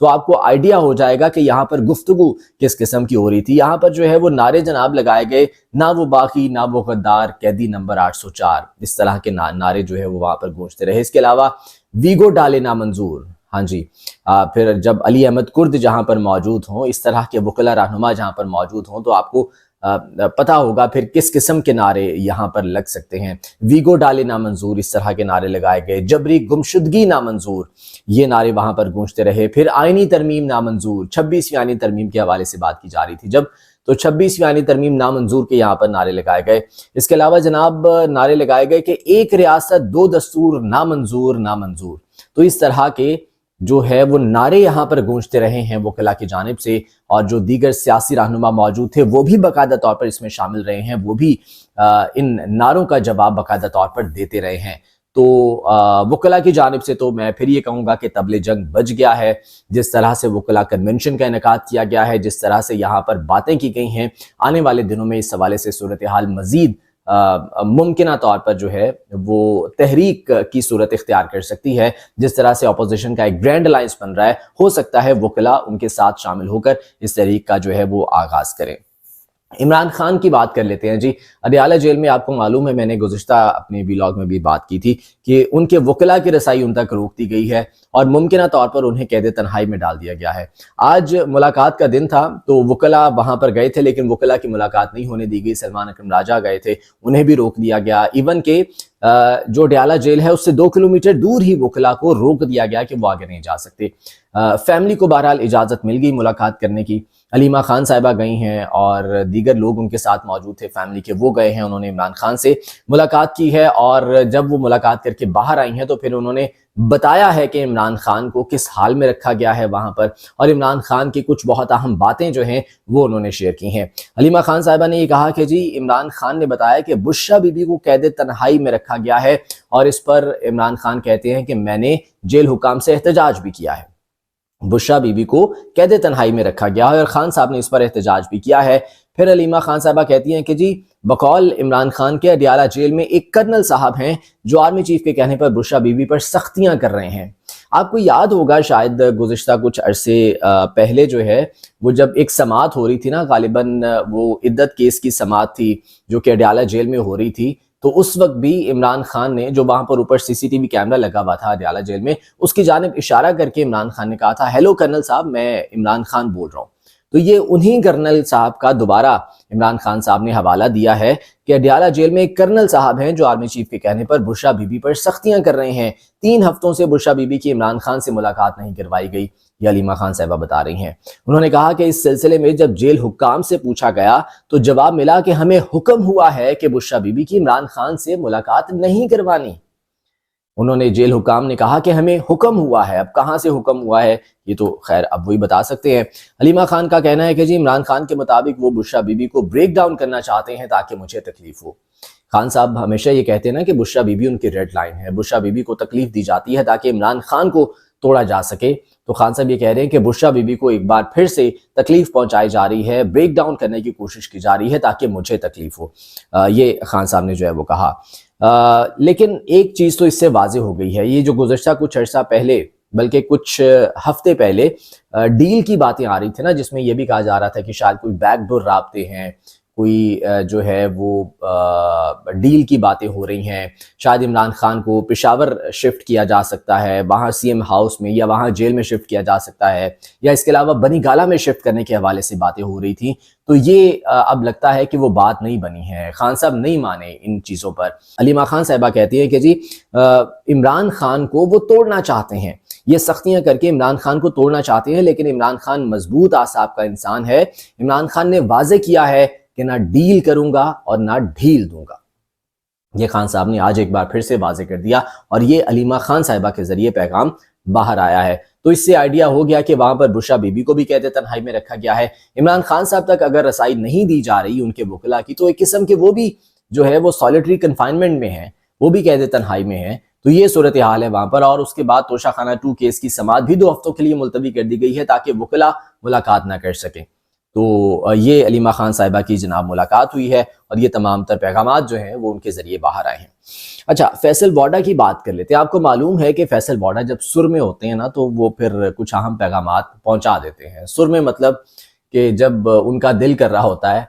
تو آپ کو آئیڈیا ہو جائے گا کہ یہاں پر گفتگو کس قسم کی ہو رہی تھی۔ یہاں پر جو ہے وہ نعرے جناب لگائے گئے، نہ وہ باقی نہ وہ غدار، قیدی نمبر 804، اس طرح کے نعرے جو ہے وہ وہاں پر گونجتے رہے۔ اس کے علاوہ ویگو ڈالے نامنظور، ہاں جی، پھر جب علی احمد کرد جہاں پر موجود ہوں، اس طرح کے وکلا رہنما جہاں پر موجود ہوں، تو آپ کو پتہ ہوگا پھر کس قسم کے نعرے یہاں پر لگ سکتے ہیں۔ ویگو ڈالے نامنظور، اس طرح کے نعرے لگائے گئے۔ جبری گمشدگی نامنظور، یہ نعرے وہاں پر گونجتے رہے۔ پھر آئینی ترمیم نامنظور، 26ویں آئینی ترمیم کے حوالے سے بات کی جا رہی تھی جب، تو 26ویں آئینی ترمیم نامنظور کے یہاں پر نعرے لگائے گئے۔ اس کے علاوہ جناب نعرے لگائے گئے کہ ایک ریاست دو دستور نامنظور نامنظور۔ تو اس طرح کے جو ہے وہ نعرے یہاں پر گونجتے رہے ہیں وکلا کی جانب سے، اور جو دیگر سیاسی رہنما موجود تھے وہ بھی باقاعدہ طور پر اس میں شامل رہے ہیں، وہ بھی ان نعروں کا جواب باقاعدہ طور پر دیتے رہے ہیں۔ تو وکلا کی جانب سے تو میں پھر یہ کہوں گا کہ طبل جنگ بج گیا ہے۔ جس طرح سے وکلا کنونشن کا انعقاد کیا گیا ہے، جس طرح سے یہاں پر باتیں کی گئی ہیں، آنے والے دنوں میں اس حوالے سے صورتحال مزید ممکنہ طور پر جو ہے وہ تحریک کی صورت اختیار کر سکتی ہے۔ جس طرح سے اپوزیشن کا ایک گرینڈ الائنس بن رہا ہے، ہو سکتا ہے وکلا ان کے ساتھ شامل ہو کر اس تحریک کا جو ہے وہ آغاز کریں۔ عمران خان کی بات کر لیتے ہیں جی۔ اڈیالہ جیل میں آپ کو معلوم ہے، میں نے گزشتہ اپنے ویلاگ میں بھی بات کی تھی کہ ان کے وکلا کی رسائی ان تک روک دی گئی ہے اور ممکنہ طور پر انہیں قید تنہائی میں ڈال دیا گیا ہے۔ آج ملاقات کا دن تھا تو وکلا وہاں پر گئے تھے، لیکن وکلا کی ملاقات نہیں ہونے دی گئی۔ سلمان اکرم راجہ گئے تھے، انہیں بھی روک دیا گیا۔ ایون کہ جو اڈیالہ جیل ہے اس سے 2 کلومیٹر دور ہی وکلا کو روک دیا گیا کہ وہ آگے نہیں جا سکتے۔ فیملی کو بہرحال اجازت مل گئی ملاقات کرنے کی۔ علیمہ خان صاحبہ گئی ہیں اور دیگر لوگ ان کے ساتھ موجود تھے فیملی کے، وہ گئے ہیں، انہوں نے عمران خان سے ملاقات کی ہے، اور جب وہ ملاقات کر کے باہر آئی ہیں تو پھر انہوں نے بتایا ہے کہ عمران خان کو کس حال میں رکھا گیا ہے وہاں پر، اور عمران خان کی کچھ بہت اہم باتیں جو ہیں وہ انہوں نے شیئر کی ہیں۔ علیمہ خان صاحبہ نے یہ کہا کہ جی عمران خان نے بتایا کہ بشرا بی بی کو قید تنہائی میں رکھا گیا ہے، اور اس پر عمران خان کہتے ہیں کہ میں نے جیل حکام سے احتجاج بھی کیا ہے۔ بشرا بی بی کو قید تنہائی میں رکھا گیا ہے اور خان صاحب نے اس پر احتجاج بھی کیا ہے۔ پھر علیمہ خان صاحبہ کہتی ہیں کہ جی بقول عمران خان کے اڈیالہ جیل میں ایک کرنل صاحب ہیں جو آرمی چیف کے کہنے پر بشرا بی بی پر سختیاں کر رہے ہیں۔ آپ کو یاد ہوگا شاید گزشتہ کچھ عرصے پہلے جو ہے وہ جب ایک سماعت ہو رہی تھی نا، غالباً وہ عدت کیس کی سماعت تھی جو کہ اڈیالہ جیل میں ہو رہی تھی، تو اس وقت بھی عمران خان نے، جو وہاں پر اوپر CCTV کیمرہ لگا ہوا تھا اڈیالہ جیل میں، اس کی جانب اشارہ کر کے عمران خان نے کہا تھا ہیلو کرنل صاحب، میں عمران خان بول رہا ہوں۔ تو یہ انہی کرنل صاحب کا دوبارہ عمران خان صاحب نے حوالہ دیا ہے کہ اڈیالہ جیل میں ایک کرنل صاحب ہیں جو آرمی چیف کے کہنے پر بشرا بی بی پر سختیاں کر رہے ہیں۔ 3 ہفتوں سے بشرا بی بی کی عمران خان سے ملاقات نہیں کروائی گئی، یہ علیمہ خان صاحبہ بتا رہی ہیں۔ انہوں نے کہا کہ اس سلسلے میں جب جیل حکام سے پوچھا گیا تو جواب ملا کہ ہمیں حکم ہوا ہے کہ بشرا بی بی کی عمران خان سے ملاقات نہیں کروانی۔ انہوں نے، جیل حکام نے کہا کہ ہمیں حکم ہوا ہے۔ اب کہاں سے حکم ہوا ہے یہ تو خیر اب وہی بتا سکتے ہیں۔ علیمہ خان کا کہنا ہے کہ جی عمران خان کے مطابق وہ بشرا بی بی کو بریک ڈاؤن کرنا چاہتے ہیں تاکہ مجھے تکلیف ہو۔ خان صاحب ہمیشہ یہ کہتے ہیں نا کہ بشرا بی بی ان کی ریڈ لائن ہے، بشرا بی بی کو تکلیف دی جاتی ہے تاکہ عمران خان کو توڑا جا سکے۔ تو خان صاحب یہ کہہ رہے ہیں کہ بشرا بی بی کو ایک بار پھر سے تکلیف پہنچائی جا رہی ہے، بریک ڈاؤن کرنے کی کوشش کی جا رہی ہے تاکہ مجھے تکلیف ہو، یہ خان صاحب نے جو ہے وہ کہا۔ لیکن ایک چیز تو اس سے واضح ہو گئی ہے، یہ جو گزشتہ کچھ عرصہ پہلے، بلکہ کچھ ہفتے پہلے ڈیل کی باتیں آ رہی تھی نا، جس میں یہ بھی کہا جا رہا تھا کہ شاید کوئی بیک ڈور رابطے ہیں، کوئی جو ہے وہ ڈیل کی باتیں ہو رہی ہیں، شاید عمران خان کو پشاور شفٹ کیا جا سکتا ہے، وہاں CM ہاؤس میں یا وہاں جیل میں شفٹ کیا جا سکتا ہے، یا اس کے علاوہ بنی گالہ میں شفٹ کرنے کے حوالے سے باتیں ہو رہی تھیں۔ تو یہ اب لگتا ہے کہ وہ بات نہیں بنی ہے، خان صاحب نہیں مانے ان چیزوں پر۔ علیمہ خان صاحبہ کہتی ہیں کہ جی عمران خان کو وہ توڑنا چاہتے ہیں، یہ سختیاں کر کے عمران خان کو توڑنا چاہتے ہیں، لیکن عمران خان مضبوط اعصاب کا انسان ہے۔ عمران خان نے واضح کیا ہے کہ نہ ڈیل کروں گا اور نہ ڈھیل دوں گا، یہ خان صاحب نے آج ایک بار پھر سے واضح کر دیا، اور یہ علیمہ خان صاحبہ کے ذریعے پیغام باہر آیا ہے۔ تو اس سے آئیڈیا ہو گیا کہ وہاں پر بشرا بی بی کو بھی قید تنہائی میں رکھا گیا ہے۔ عمران خان صاحب تک اگر رسائی نہیں دی جا رہی ان کے وکلا کی، تو ایک قسم کے وہ بھی جو ہے وہ سالیٹری کنفائنمنٹ میں ہیں، وہ بھی قید تنہائی میں ہیں۔ تو یہ صورتحال ہے وہاں پر، اور اس کے بعد توشہ خانہ 2 کیس کی سماعت بھی 2 ہفتوں کے لیے ملتوی کر دی گئی ہے تاکہ وکلا ملاقات نہ کر سکیں۔ تو یہ علیمہ خان صاحبہ کی جناب ملاقات ہوئی ہے اور یہ تمام تر پیغامات جو ہیں وہ ان کے ذریعے باہر آئے ہیں۔ اچھا، فیصل واڈا کی بات کر لیتے ہیں۔ آپ کو معلوم ہے کہ فیصل واڈا جب سر میں ہوتے ہیں نا تو وہ پھر کچھ اہم پیغامات پہنچا دیتے ہیں۔ سر میں مطلب کہ جب ان کا دل کر رہا ہوتا ہے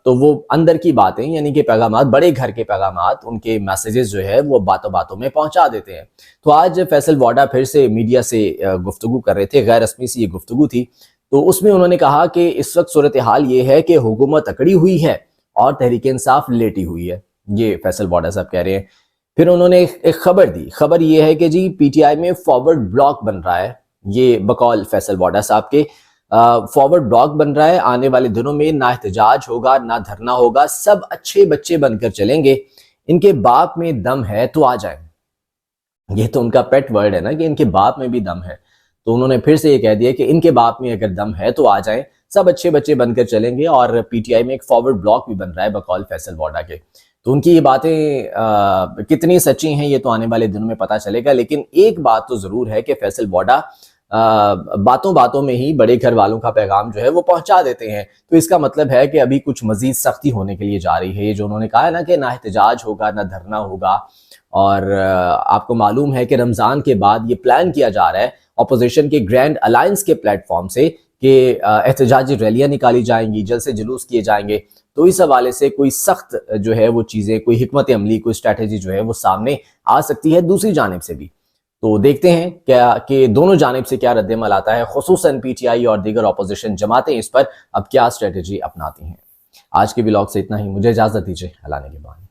تو وہ اندر کی باتیں یعنی کہ پیغامات، بڑے گھر کے پیغامات، ان کے میسیجز جو ہے وہ باتوں باتوں میں پہنچا دیتے ہیں۔ تو آج فیصل واڈا پھر سے میڈیا سے گفتگو کر رہے تھے، غیر رسمی سی یہ گفتگو تھی، تو اس میں انہوں نے کہا کہ اس وقت صورتحال یہ ہے کہ حکومت اکڑی ہوئی ہے اور تحریک انصاف لیٹی ہوئی ہے، یہ فیصل واڈا صاحب کہہ رہے ہیں۔ پھر انہوں نے ایک خبر دی، خبر یہ ہے کہ جی پی ٹی آئی میں فارورڈ بلاک بن رہا ہے، یہ بقول فیصل واڈا صاحب کے فارورڈ بلاک بن رہا ہے، آنے والے دنوں میں نہ احتجاج ہوگا نہ دھرنا ہوگا، سب اچھے بچے بن کر چلیں گے، ان کے باپ میں دم ہے تو آ جائیں۔ یہ تو ان کا پیٹ ورڈ ہے نا کہ ان کے باپ میں بھی دم ہے، تو انہوں نے پھر سے یہ کہہ دیا کہ ان کے باپ میں اگر دم ہے تو آ جائیں، سب اچھے بچے بن کر چلیں گے، اور پی ٹی آئی میں ایک فارورڈ بلاک بھی بن رہا ہے بقول فیصل واڈا کے۔ تو ان کی یہ باتیں کتنی سچی ہیں یہ تو آنے والے دنوں میں پتہ چلے گا، لیکن ایک بات تو ضرور ہے کہ فیصل واڈا باتوں باتوں میں ہی بڑے گھر والوں کا پیغام جو ہے وہ پہنچا دیتے ہیں۔ تو اس کا مطلب ہے کہ ابھی کچھ مزید سختی ہونے کے لیے جا رہی ہے، یہ جو انہوں نے کہا ہے نا کہ نہ احتجاج ہوگا نہ دھرنا ہوگا، اور آپ کو معلوم ہے کہ رمضان کے بعد یہ پلان کیا جا رہا ہے اپوزیشن کے گرینڈ الائنس کے پلیٹ فارم سے کہ احتجاجی ریلیاں نکالی جائیں گی، جلسے جلوس کیے جائیں گے، تو اس حوالے سے کوئی سخت جو ہے وہ چیزیں، کوئی حکمت عملی، کوئی اسٹریٹجی جو ہے وہ سامنے آ سکتی ہے دوسری جانب سے بھی۔ تو دیکھتے ہیں کیا کہ دونوں جانب سے کیا رد عمل آتا ہے، خصوصاً پی ٹی آئی اور دیگر اپوزیشن جماعتیں اس پر اب کیا اسٹریٹجی اپناتی ہیں۔ آج کے ولاگ سے اتنا ہی، مجھے اجازت دیجیے، اللہ نگہبان۔